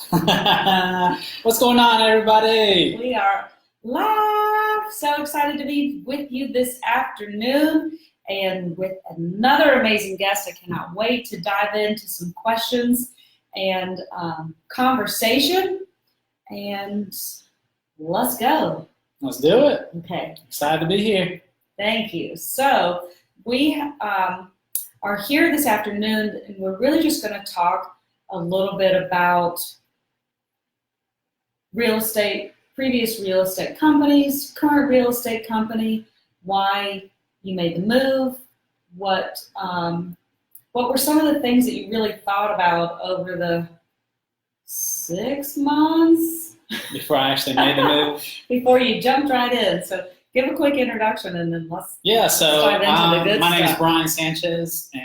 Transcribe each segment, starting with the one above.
What's going on, everybody? We are live. So excited to be with you this afternoon and with another amazing guest. I cannot wait to dive into some questions and conversation. And let's go. Let's do it. Okay. Excited to be here. Thank you. So we are here this afternoon, and we're really just going to talk a little bit about real estate, previous real estate companies, current real estate company, why you made the move, what were some of the things that you really thought about over the 6 months Before I actually made the move. before you jumped right in. So give a quick introduction and then let's dive into the good my name is stuff. Brian Sanchez, and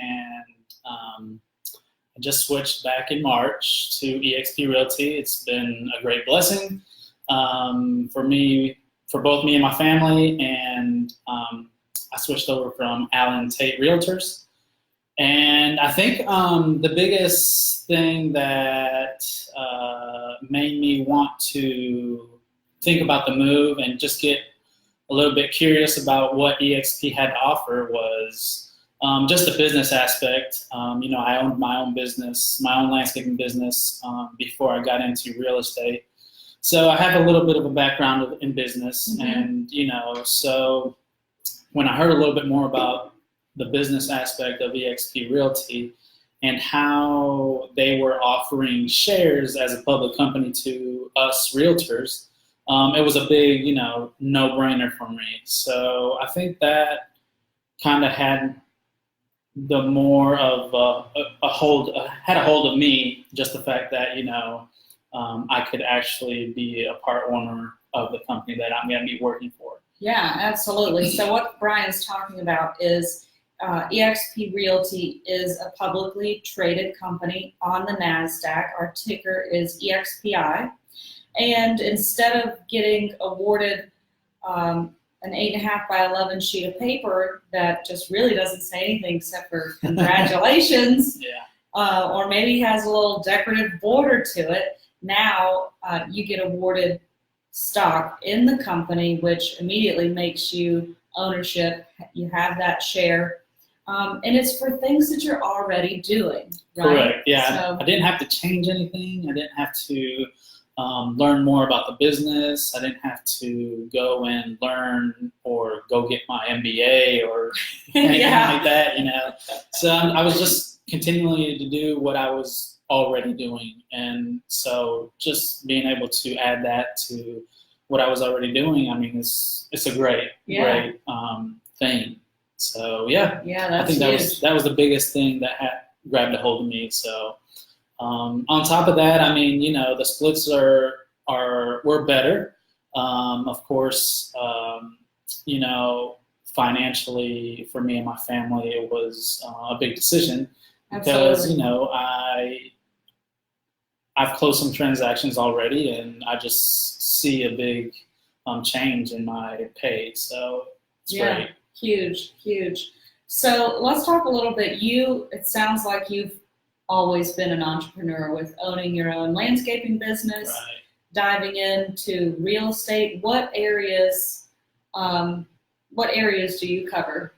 I just switched back in March to EXP Realty. It's been a great blessing for me, for both me and my family, and I switched over from Allen Tate Realtors. And I think the biggest thing that made me want to think about the move and just get a little bit curious about what EXP had to offer was just the business aspect. I owned my own business, my own landscaping business before I got into real estate. So I have a little bit of a background in business. And, so when I heard a little bit more about the business aspect of EXP Realty and how they were offering shares as a public company to us realtors, it was a big, no-brainer for me. So I think that kind of had the more of had a hold of me, just the fact that, I could actually be a part owner of the company that I'm going to be working for. Yeah, absolutely. So what Brian's talking about is EXP Realty is a publicly traded company on the NASDAQ. Our ticker is EXPI. And instead of getting awarded an 8.5 by 11 sheet of paper that just really doesn't say anything except for congratulations, or maybe has a little decorative border to it, now you get awarded stock in the company, which immediately makes you ownership. You have that share. And it's for things that you're already doing, right? Correct. Yeah, so I didn't have to change anything. I didn't have to learn more about the business. I didn't have to go and learn or go get my MBA or anything like that, So I was just continuing to do what I was already doing. And so just being able to add that to what I was already doing, I mean, it's a great thing. So I think that was the biggest thing that had grabbed a hold of me. So on top of that, I mean, the splits were better. Of course, financially for me and my family, it was a big decision because I've closed some transactions already, and I just see a big change in my pay. So it's great. Huge. So let's talk a little bit. It sounds like you've always been an entrepreneur with owning your own landscaping business, diving into real estate. What areas do you cover?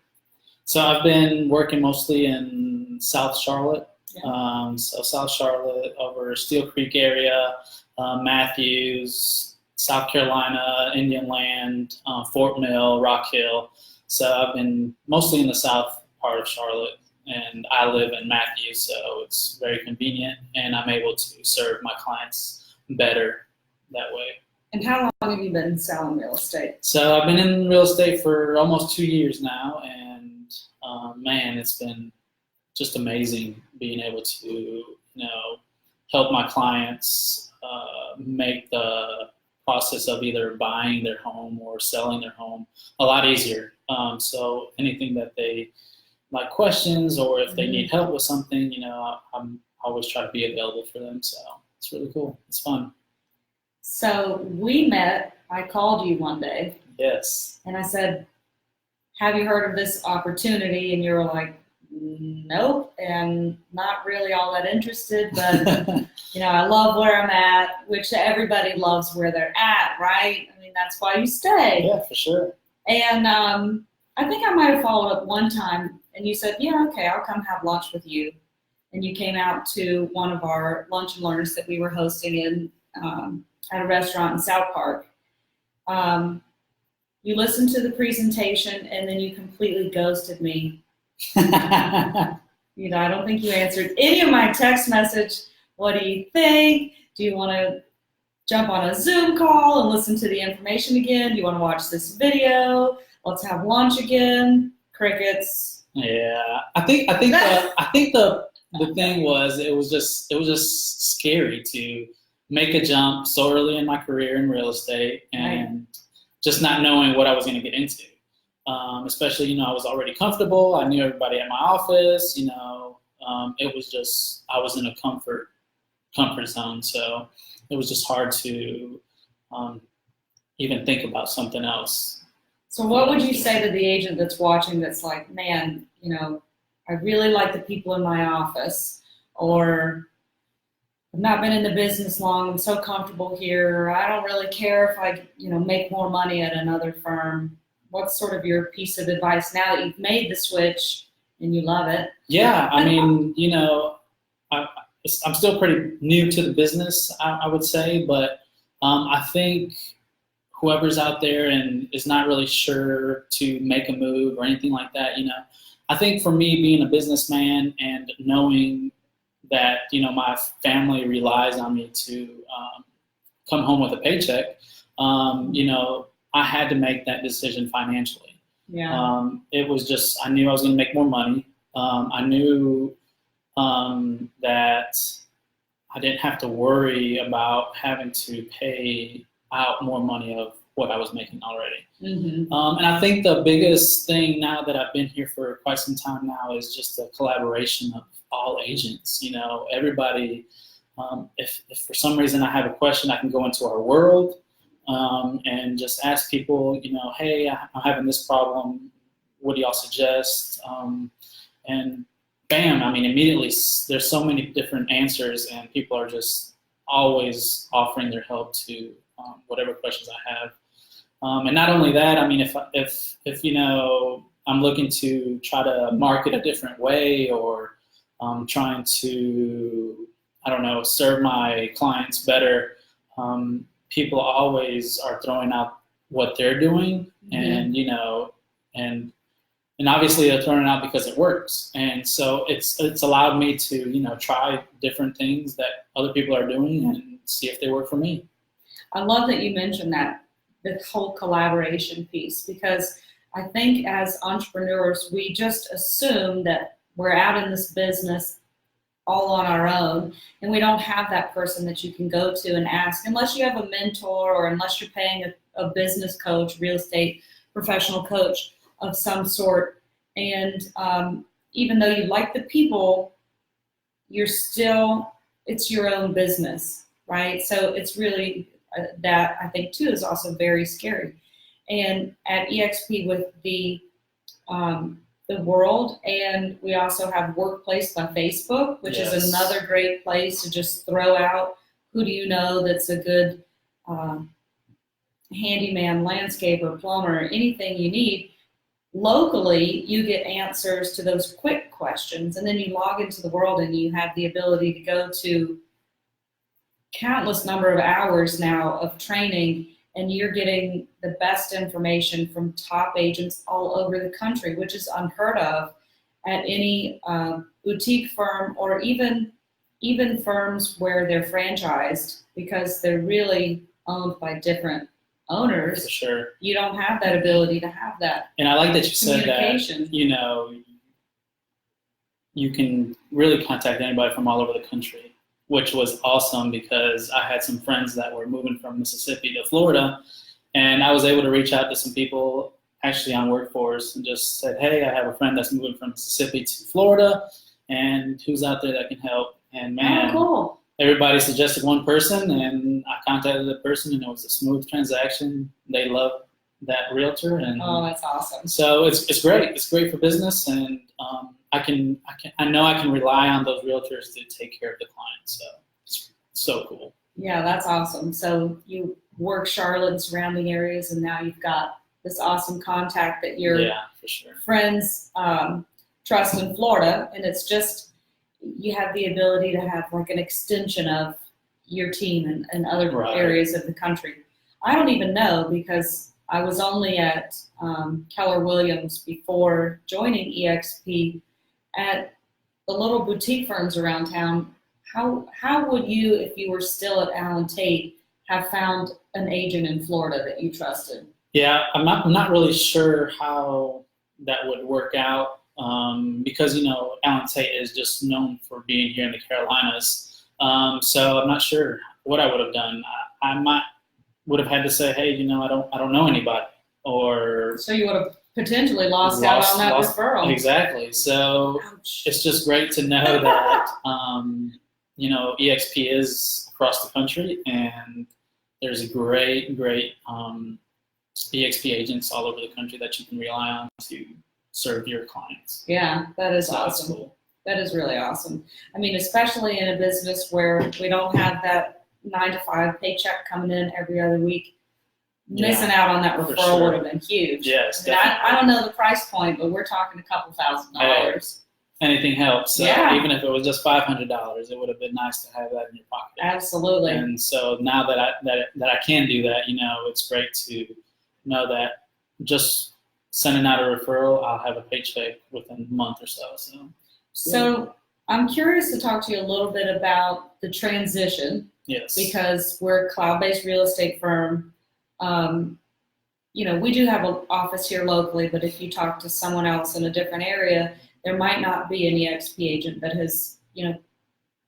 So I've been working mostly in South Charlotte. So South Charlotte over Steel Creek area, Matthews, South Carolina, Indian Land, Fort Mill, Rock Hill. So I've been mostly in the south part of Charlotte, and I live in Matthews, so it's very convenient, and I'm able to serve my clients better that way. And how long have you been selling real estate? So I've been in real estate for almost 2 years now, and man, it's been just amazing being able to, help my clients make the process of either buying their home or selling their home a lot easier. So anything that they like questions or if they need help with something, I'm always try to be available for them. So it's really cool. It's fun. So we met, I called you one day. Yes. And I said, have you heard of this opportunity? And you were like, nope, and not really all that interested, but I love where I'm at, which everybody loves where they're at, right? I mean, that's why you stay. Yeah, for sure. And I think I might have followed up one time, and you said, yeah, okay, I'll come have lunch with you. And you came out to one of our lunch and learns that we were hosting in at a restaurant in South Park. You listened to the presentation, and then you completely ghosted me. I don't think you answered any of my text message. What do you think? Do you want to jump on a Zoom call and listen to the information again? Do you want to watch this video? Let's have lunch again. Crickets. Yeah, I think the thing was it was just scary to make a jump so early in my career in real estate and just not knowing what I was going to get into. Especially, I was already comfortable. I knew everybody at my office. It was just I was in a comfort zone, so it was just hard to even think about something else. So what would you say to the agent that's watching that's like, man, I really like the people in my office, or I've not been in the business long, I'm so comfortable here, or I don't really care if I, make more money at another firm. What's sort of your piece of advice now that you've made the switch and you love it? Yeah, I mean, I'm still pretty new to the business, I would say, but I think whoever's out there and is not really sure to make a move or anything like that, I think for me being a businessman and knowing that, my family relies on me to come home with a paycheck, I had to make that decision financially. Yeah. It was just, I knew I was going to make more money. I knew that I didn't have to worry about having to pay out more money of what I was making already. Mm-hmm. And I think the biggest thing now that I've been here for quite some time now is just the collaboration of all agents. Everybody, if for some reason I have a question, I can go into our world and just ask people, hey, I'm having this problem. What do y'all suggest? And bam, I mean, immediately there's so many different answers, and people are just always offering their help to whatever questions I have. And not only that, I mean, if I'm looking to try to market a different way, or trying to, serve my clients better, people always are throwing out what they're doing, and obviously they're throwing it out because it works. And so it's allowed me to, try different things that other people are doing and see if they work for me. I love that you mentioned that, the whole collaboration piece, because I think as entrepreneurs, we just assume that we're out in this business all on our own, and we don't have that person that you can go to and ask, unless you have a mentor, or unless you're paying a business coach, real estate professional coach of some sort. And even though you like the people, it's your own business, right? So it's really that, I think too, is also very scary. And at EXP with the world, and we also have Workplace by Facebook, which is another great place to just throw out who do you know that's a good handyman, landscaper, plumber, anything you need. Locally, you get answers to those quick questions, and then you log into the world and you have the ability to go to countless number of hours now of training, and you're getting the best information from top agents all over the country, which is unheard of at any boutique firm, or even firms where they're franchised, because they're really owned by different owners. For sure. You don't have that ability to have that. And I like that you said that, you can really contact anybody from all over the country, which was awesome, because I had some friends that were moving from Mississippi to Florida, and I was able to reach out to some people actually on Workforce and just said, hey, I have a friend that's moving from Mississippi to Florida, and who's out there that can help? And man, cool. Everybody suggested one person, and I contacted the person, and it was a smooth transaction. They loved that realtor, and oh, that's awesome. So it's great. It's great for business, and I know I can rely on those realtors to take care of the client. So it's so cool. Yeah, that's awesome. So you work Charlotte and surrounding areas, and now you've got this awesome contact that your for sure. friends trust in Florida, and it's just you have the ability to have like an extension of your team in other areas of the country. I don't even know, because I was only at Keller Williams before joining EXP at the little boutique firms around town. How would you, if you were still at Allen Tate, have found an agent in Florida that you trusted? Yeah, I'm not really sure how that would work out, because Allen Tate is just known for being here in the Carolinas. So I'm not sure what I would have done. I would have had to say, hey, I don't know anybody, or so you would have potentially lost out on that referral. Exactly. So Ouch. It's just great to know that EXP is across the country, and there's great EXP agents all over the country that you can rely on to serve your clients. Yeah, that is awesome. That's cool. That is really awesome. I mean, especially in a business where we don't have that 9-to-5 paycheck coming in every other week. Missing out on that referral would have been huge. Yes, I don't know the price point, but we're talking a couple $1,000s. Anything helps. Yeah. Even if it was just $500, it would have been nice to have that in your pocket. Absolutely. And so now that I can do that, it's great to know that just sending out a referral, I'll have a paycheck within a month or so. So I'm curious to talk to you a little bit about the transition. Yes. Because we're a cloud-based real estate firm. We do have an office here locally, but if you talk to someone else in a different area, there might not be an EXP agent that has,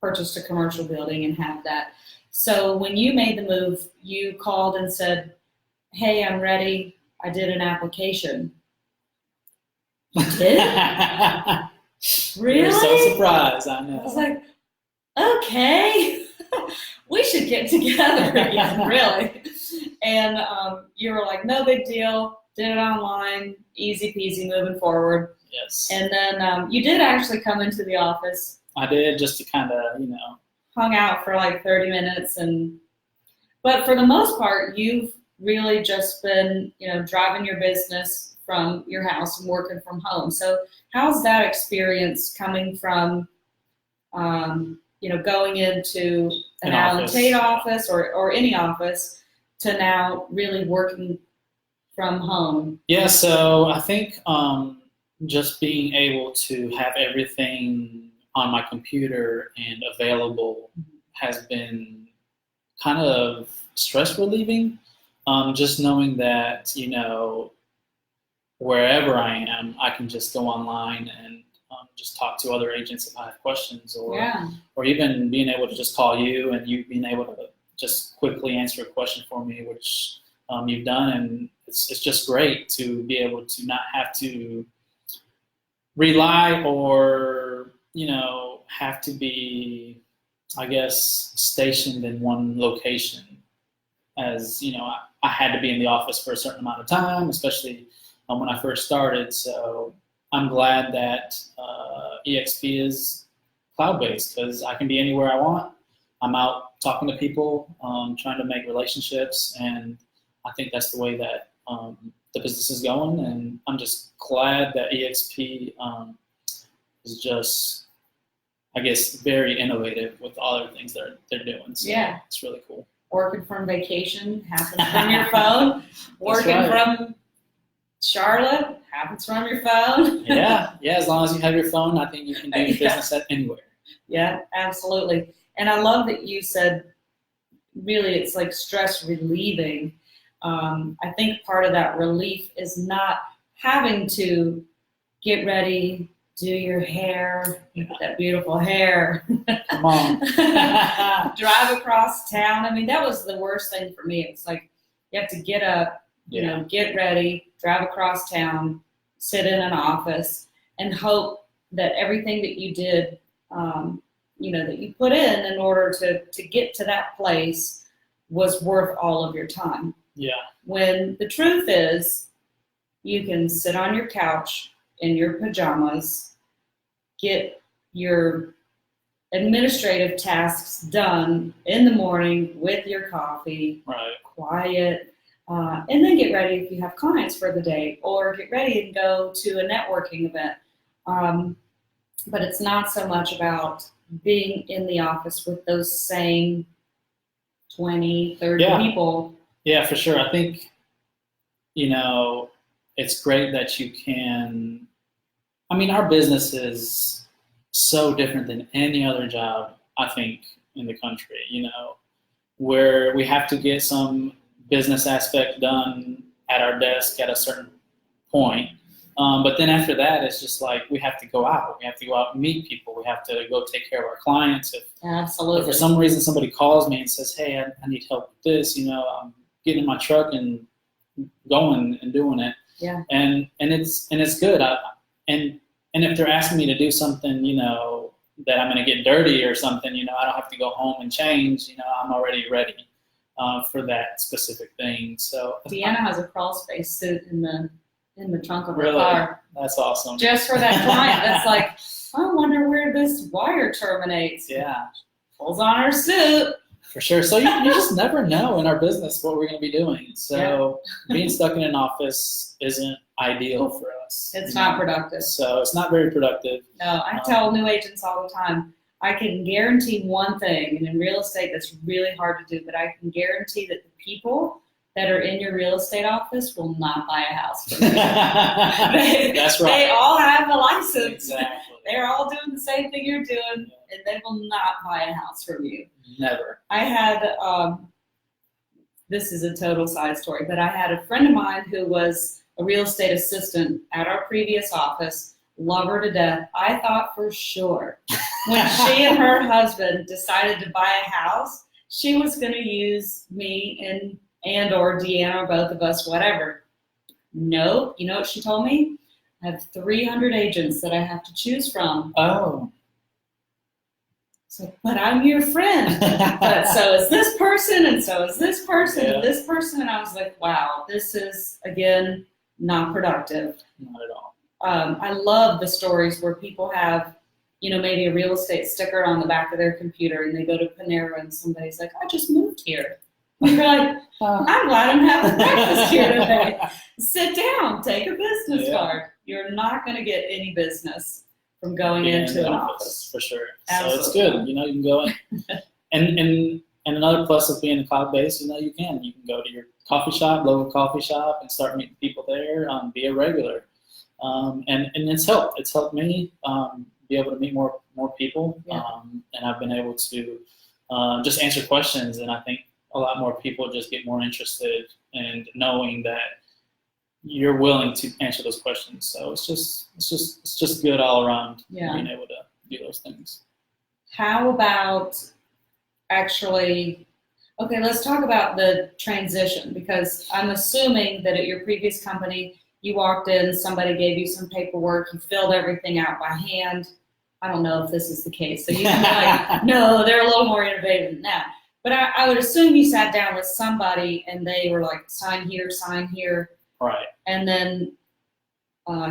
purchased a commercial building and have that. So when you made the move, you called and said, hey, I'm ready. I did an application. You did? Really? You're so surprised, I know. I was like, okay, we should get together again, really. And you were like, no big deal, did it online, easy peasy, moving forward. Yes. And then you did actually come into the office. I did, just to kind of, hung out for like 30 minutes. But for the most part, you've really just been, driving your business from your house and working from home. So how's that experience coming from, going into an Allen Tate office or any office to now really working from home? Yeah, so I think just being able to have everything on my computer and available has been kind of stress relieving. Just knowing that, wherever I am, I can just go online and just talk to other agents if I have questions, or even being able to just call you and you being able to just quickly answer a question for me, which you've done. And it's just great to be able to not have to rely or, have to be, I guess, stationed in one location. As, I had to be in the office for a certain amount of time, especially when I first started. So I'm glad that EXP is cloud-based, because I can be anywhere I want. I'm out talking to people, trying to make relationships, and I think that's the way that the business is going. And I'm just glad that EXP is just, I guess, very innovative with all the things they're doing. So yeah, it's really cool. Working from vacation happens from your phone. Working from Charlotte happens from your phone. yeah, as long as you have your phone, I think you can do business at anywhere. Yeah, absolutely. And I love that you said, really, it's like stress relieving. I think part of that relief is not having to get ready, do your hair, that beautiful hair. Come on. Drive across town. I mean, that was the worst thing for me. It's like you have to get up, get ready, drive across town, sit in an office, and hope that everything that you did, that you put in order to get to that place was worth all of your time. Yeah. When the truth is, you can sit on your couch in your pajamas get your administrative tasks done in the morning with your coffee, Right. quiet, and then get ready if you have clients for the day, or get ready and go to a networking event. But it's not so much about being in the office with those same 20, 30 people. Yeah, for sure. I think, it's great that you can, our business is so different than any other job, I think, in the country, where we have to get some business aspect done at our desk at a certain point. But then after that, it's just like we have to go out. We have to go out and meet people. We have to go take care of our clients. Absolutely. If for some reason somebody calls me and says, hey, I need help with this, I'm getting in my truck and going and doing it. Yeah. And it's good. And if they're asking me to do something, that I'm going to get dirty or something, I don't have to go home and change. I'm already ready for that specific thing. So Deanna has a crawl space suit in the trunk of her really? car. That's awesome. Just for that client. That's like, I wonder where this wire terminates. Yeah. Pulls on her suit. For sure. So you just never know in our business what we're going to be doing. So being stuck in an office isn't ideal for us. It's not productive. So it's not very productive. No, I tell new agents all the time, I can guarantee one thing, and in real estate that's really hard to do, but I can guarantee that the people that are in your real estate office will not buy a house from you. That's right. They all have a license. Exactly. They're all doing the same thing you're doing, and they will not buy a house from you. Never. I had, this is a total side story, but I had a friend of mine who was a real estate assistant at our previous office, love her to death. I thought for sure when she and her husband decided to buy a house, she was going to use me and or Deanna or both of us, whatever. No, you know what she told me? I have 300 agents that I have to choose from. Oh. So, but I'm your friend. But so is this person, and so is this person, and this person. And I was like, wow, this is, again, not productive. Not at all. I love the stories where people have, maybe a real estate sticker on the back of their computer, and they go to Panera and somebody's like, I just moved here. And you're like, I'm glad I'm having breakfast here today. Sit down, take a business card. You're not going to get any business from going into an office. For sure. Absolutely. So it's good. You can go in. and another plus of being cloud-based, you can go to your coffee shop, local coffee shop, and start meeting people there, be a regular. And it's helped. It's helped me be able to meet more people. Yeah. And I've been able to just answer questions, and I think a lot more people just get more interested in knowing that you're willing to answer those questions. So it's just good all around being able to do those things. How about actually, okay, let's talk about the transition, because I'm assuming that at your previous company, you walked in, somebody gave you some paperwork, you filled everything out by hand. I don't know if this is the case. So you can be like, no, they're a little more innovative than that. But I would assume you sat down with somebody and they were like, sign here, sign here. Right. And then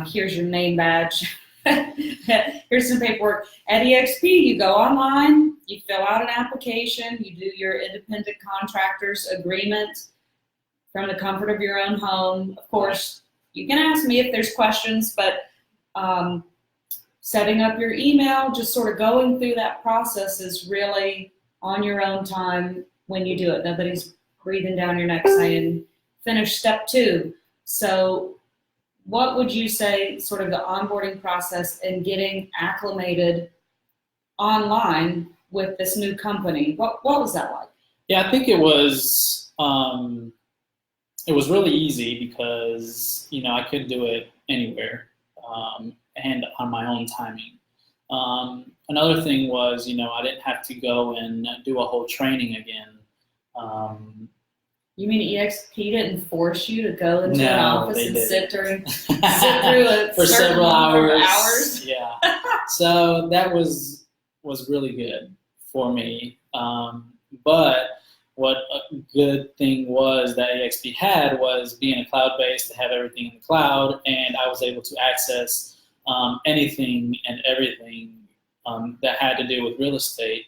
here's your name badge. Here's some paperwork. At EXP, you go online, you fill out an application, you do your independent contractor's agreement from the comfort of your own home. Of course, you can ask me if there's questions, but setting up your email, just sort of going through that process is really on your own time when you do it. Nobody's breathing down your neck saying, finish step 2. So what would you say sort of the onboarding process and getting acclimated online with this new company? What was that like? Yeah, I think it was really easy because, I could do it anywhere and on my own timing. Another thing was, I didn't have to go and do a whole training again. You mean EXP didn't force you to go into an office and sit through a for several hours? Yeah. So that was really good for me. But what a good thing was that EXP had was being a cloud-based, to have everything in the cloud, and I was able to access anything and everything that had to do with real estate.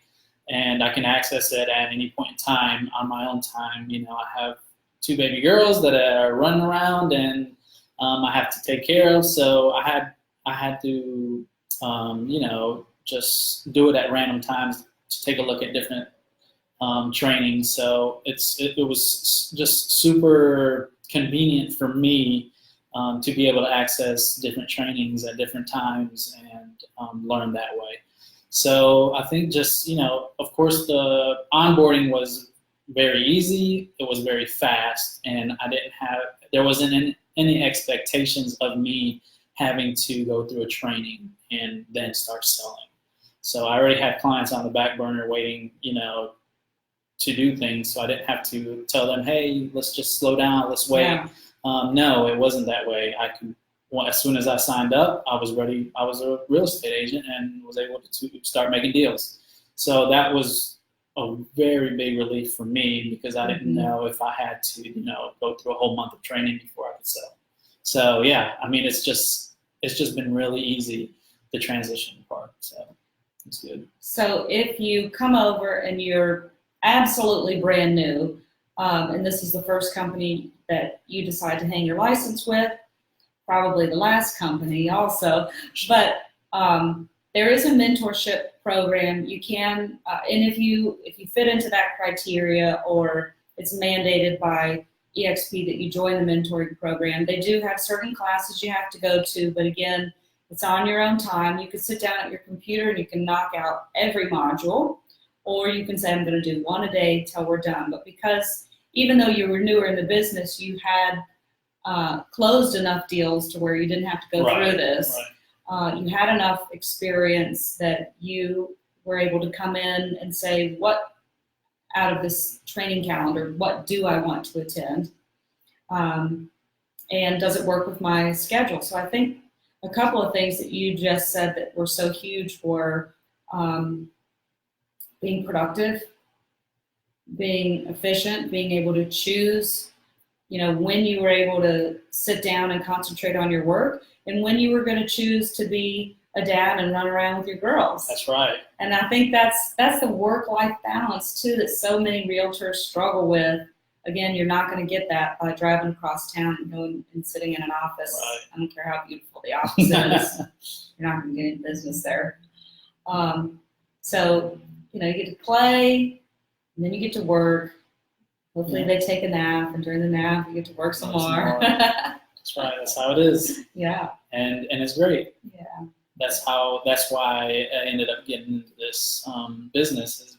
And I can access it at any point in time on my own time. I have 2 baby girls that are running around, and I have to take care of. So I had to, just do it at random times to take a look at different training. So it was just super convenient for me to be able to access different trainings at different times and learn that way. So I think just, of course the onboarding was very easy. It was very fast, and there wasn't any expectations of me having to go through a training and then start selling. So I already had clients on the back burner waiting, to do things. So I didn't have to tell them, hey, let's just slow down, let's wait. Yeah. No, it wasn't that way. As soon as I signed up, I was ready. I was a real estate agent and was able to start making deals. So that was a very big relief for me, because I didn't know if I had to, go through a whole month of training before I could sell. So yeah, I mean, it's just been really easy, the transition part. So it's good. So if you come over and you're absolutely brand new, and this is the first company that you decide to hang your license with, probably the last company also, but there is a mentorship program. You can, and if you fit into that criteria, or it's mandated by EXP that you join the mentoring program, they do have certain classes you have to go to, but again, it's on your own time. You can sit down at your computer and you can knock out every module, or you can say, I'm going to do 1 a day till we're done. But because even though you were newer in the business, you had closed enough deals to where you didn't have to go through this. Right. You had enough experience that you were able to come in and say, what out of this training calendar, what do I want to attend? And does it work with my schedule? So I think a couple of things that you just said that were so huge were being productive, being efficient, being able to choose, when you were able to sit down and concentrate on your work, and when you were going to choose to be a dad and run around with your girls. That's right. And I think that's the work-life balance too that so many realtors struggle with. Again, you're not going to get that by driving across town and going and sitting in an office. Right. I don't care how beautiful the office is. You're not going to get any business there. So, you get to play, and then you get to work. Hopefully they take a nap, and during the nap you get to work some more. That's right. That's how it is. Yeah. And it's great. Yeah. That's why I ended up getting into this business, is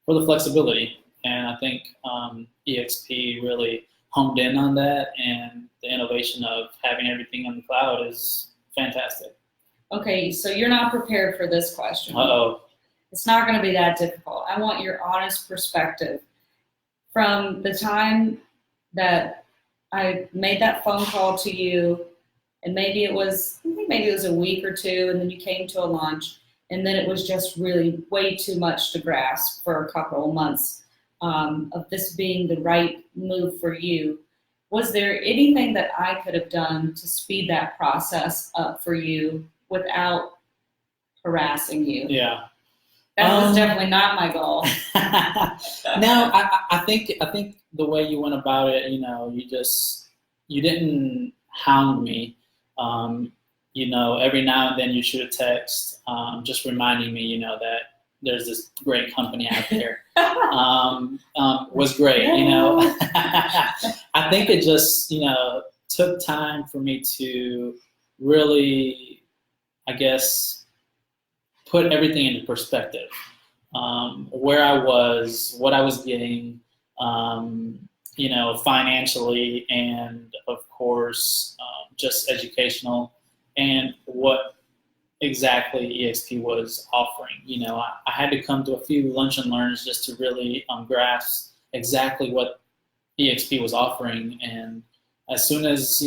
for the flexibility. And I think EXP really homed in on that, and the innovation of having everything on the cloud is fantastic. Okay, so you're not prepared for this question. Uh-oh. It's not going to be that difficult. I want your honest perspective. From the time that I made that phone call to you, and maybe it was a week or two, and then you came to a lunch, and then it was just really way too much to grasp for a couple of months of this being the right move for you. Was there anything that I could have done to speed that process up for you without harassing you? Yeah. That was definitely not my goal. No, I think the way you went about it, you didn't hound me. Every now and then you shoot a text, just reminding me, that there's this great company out there. Was great, I think it just, took time for me to really, I guess, put everything into perspective. Where I was, what I was getting, financially, and of course, just educational, and what exactly EXP was offering. I had to come to a few lunch and learns just to really grasp exactly what EXP was offering. And as soon as,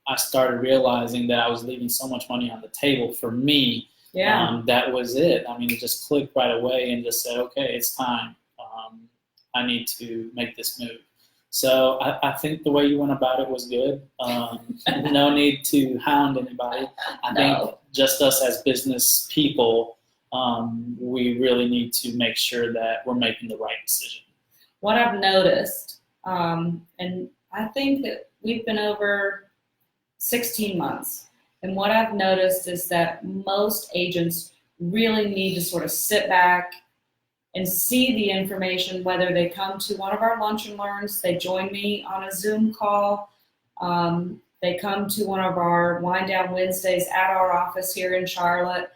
I started realizing that I was leaving so much money on the table for me, that was it. I mean, it just clicked right away and just said, okay, it's time. I need to make this move. So I think the way you went about it was good. No need to hound anybody. I think just us as business people, we really need to make sure that we're making the right decision. What I've noticed, and I think that we've been over 16 months, and what I've noticed is that most agents really need to sort of sit back and see the information, whether they come to one of our lunch and learns, they join me on a Zoom call, they come to one of our Wind Down Wednesdays at our office here in Charlotte.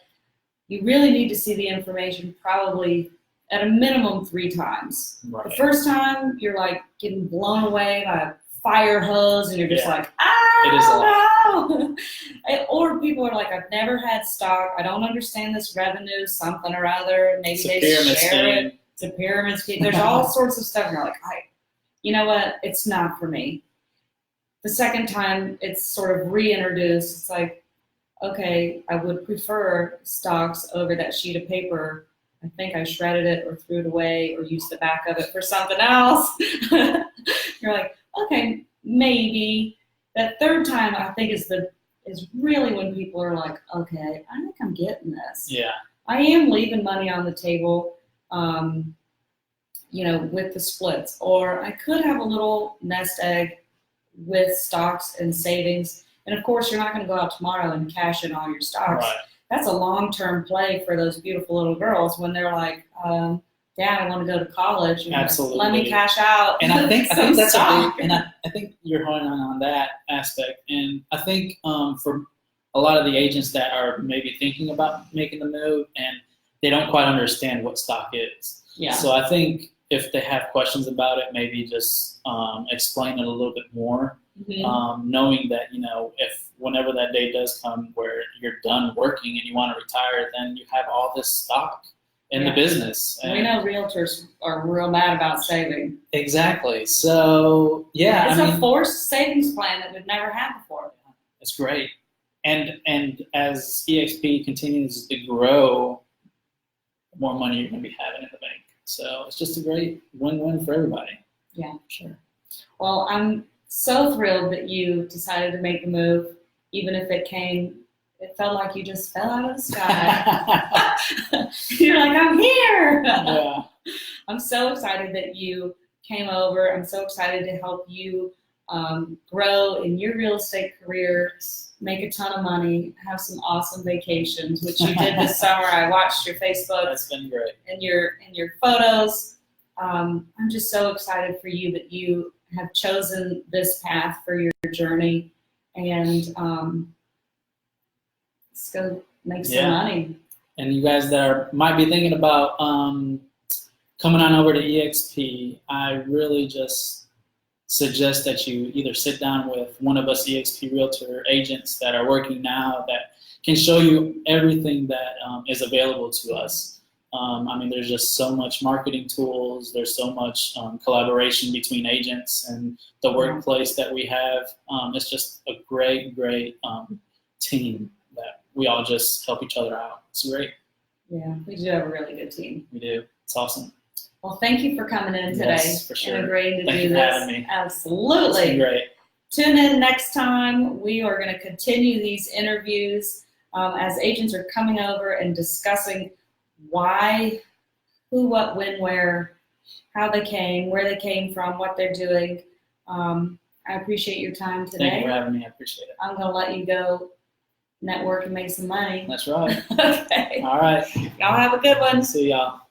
You really need to see the information probably at a minimum 3 times. Right. The first time, you're like getting blown away by a fire hose, and you're just like, no. Or people are like, I've never had stock. I don't understand this revenue, something or other. Maybe they share it. It's a pyramid scheme. There's all sorts of stuff. And you're like, you know what? It's not for me. The second time, it's sort of reintroduced. It's like, okay, I would prefer stocks over that sheet of paper. I think I shredded it or threw it away or used the back of it for something else. You're like, okay, maybe. That third time, I think, is really when people are like, okay, I think I'm getting this. Yeah. I am leaving money on the table, with the splits. Or I could have a little nest egg with stocks and savings. And of course, you're not going to go out tomorrow and cash in all your stocks. Right. That's a long-term play for those beautiful little girls when they're like, Dad, I want to go to college. Absolutely. Let me cash out. And I think that's stock. and I think you're honing on that aspect. And I think for a lot of the agents that are maybe thinking about making the move and they don't quite understand what stock is. Yeah. So I think if they have questions about it, maybe just explain it a little bit more. Mm-hmm. Knowing that, if whenever that day does come where you're done working and you want to retire, then you have all this stock in the business. And we know realtors are real mad about saving. Exactly. So, yeah. It's a forced savings plan that we've never had before. It's great. And as EXP continues to grow, the more money you're going to be having in the bank. So it's just a great win-win for everybody. Yeah, sure. Well, I'm so thrilled that you decided to make the move, even if it felt like you just fell out of the sky. You're like, I'm here. Yeah. I'm so excited that you came over. I'm so excited to help you grow in your real estate career, make a ton of money, have some awesome vacations, which you did this summer. I watched your Facebook. That's been great. And your photos. I'm just so excited for you that you have chosen this path for your journey, and let's go make some money. And you guys that might be thinking about coming on over to EXP, I really just suggest that you either sit down with one of us EXP Realtor agents that are working now that can show you everything that is available to us. There's just so much marketing tools. There's so much collaboration between agents and the workplace that we have. It's just a great team that we all just help each other out. It's great. Yeah, we do have a really good team. We do. It's awesome. Well, thank you for coming in today. Yes, for sure. And agreeing to Thank do you for this. having me. Absolutely. It's been great. Tune in next time. We are going to continue these interviews as agents are coming over and discussing why, who, what, when, where, how they came, where they came from, what they're doing. I appreciate your time today. Thank you for having me. I appreciate it. I'm going to let you go network and make some money. That's right. Okay. All right. Y'all have a good one. See y'all.